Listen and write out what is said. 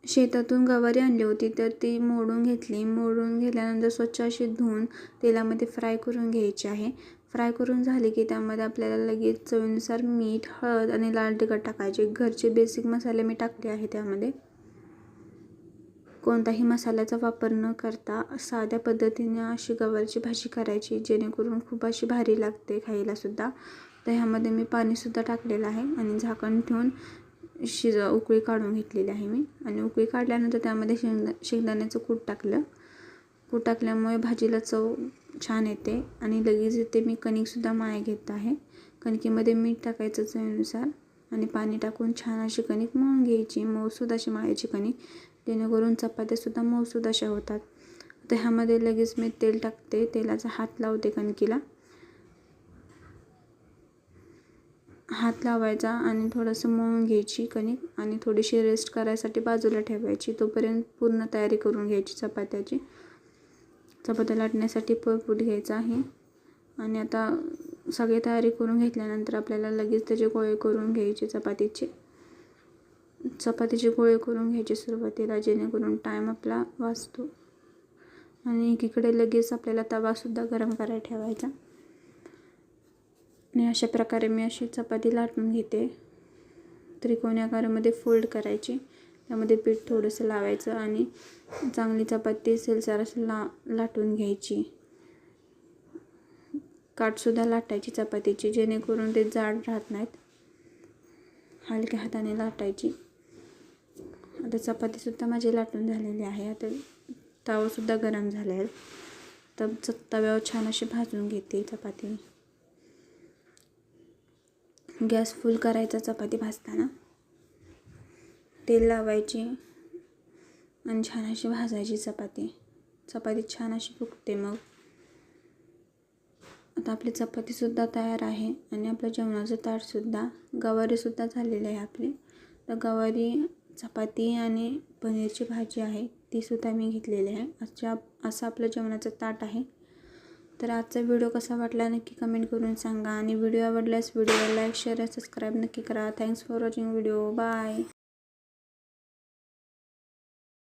शेतातून गवारी आणली होती, तर ती मोडून घेतली. मोडून घेतल्यानंतर स्वच्छ अशी धुवून तेलामध्ये फ्राय करून घ्यायची आहे. फ्राय करून झाली की त्यामध्ये आपल्याला लगेच चवीनुसार मीठ, हळद आणि लाल तिखट टाकायचे. घरचे बेसिक मसाले मी टाकले आहे त्यामध्ये. कोणताही मसाल्याचा वापर न करता साध्या पद्धतीने अशी गवारीची भाजी करायची, जेणेकरून खूप अशी भारी लागते खायलासुद्धा. तर ह्यामध्ये मी पाणीसुद्धा टाकलेलं आहे आणि झाकण ठेवून उकळी काढून घेतलेली आहे मी. आणि उकळी काढल्यानंतर त्यामध्ये शेंगदाण्याचं कूट टाकलं. कूट टाकल्यामुळे भाजीला चव छान येते. आणि लगेच इथे मी कणिकसुद्धा मळाय घेत आहे. कणकीमध्ये मीठ टाकायचं चवीनुसार आणि पाणी टाकून छान अशी कणिक मळून घ्यायची. मऊसूद अशी मळायची कणिक, जेणेकरून चपात्यासुद्धा मऊसूद अशा होतात. तर ह्यामध्ये लगेच मी तेल टाकते. तेलाचा हात लावते कणकीला. हात लावायचा आणि थोडंसं मळून घ्यायची कणिक आणि थोडीशी रेस्ट करायसाठी बाजूला ठेवायची. तोपर्यंत पूर्ण तयारी करून घ्यायची चपात्याची. चपात्या लाटण्यासाठी पळपूट घ्यायचा आहे. आणि आता सगळी तयारी करून घेतल्यानंतर आपल्याला लगेच त्याचे गोळे करून घ्यायचे चपातीचे गोळे करून घ्यायचे सुरुवातीला, जेणेकरून टाईम आपला वाचतो. आणि एकीकडे लगेच आपल्याला तवासुद्धा गरम करायला ठेवायचा. आणि अशा प्रकारे मी अशी चपाती लाटून घेते. त्रिकोणी आकारामध्ये फोल्ड करायची. त्यामध्ये पीठ थोडंसं लावायचं आणि चांगली चपाती सेलसार असं लाटून घ्यायची. काठसुद्धा लाटायची चपातीची, जेणेकरून ते जाड राहत नाहीत. हलक्या हाताने लाटायची. आता चपातीसुद्धा माझी लाटून झालेली आहे. आता तवासुद्धा गरम झाला आहे. तर तव्यावर छान अशी भाजून घेते चपाती. गॅस फुल करायचा चपाती भाजताना. तेल लावायची आणि छान अशी भाजायची चपाती छान अशी फुगते. मग आता आपली चपातीसुद्धा तयार आहे आणि आपलं जेवणाचं ताटसुद्धा, गवारीसुद्धा झालेली आहे आपली. तर गवारी, चपाती आणि पनीरची भाजी आहे, तीसुद्धा मी घेतलेली आहे. असं आपलं जेवणाचं ताट आहे. तर आजचा व्हिडिओ कसा वाटला नक्की कमेंट करून सांगा. आणि व्हिडिओ आवडल्यास व्हिडिओला लाईक, शेअर, सबस्क्राईब नक्की करा. Thanks for watching video. Bye.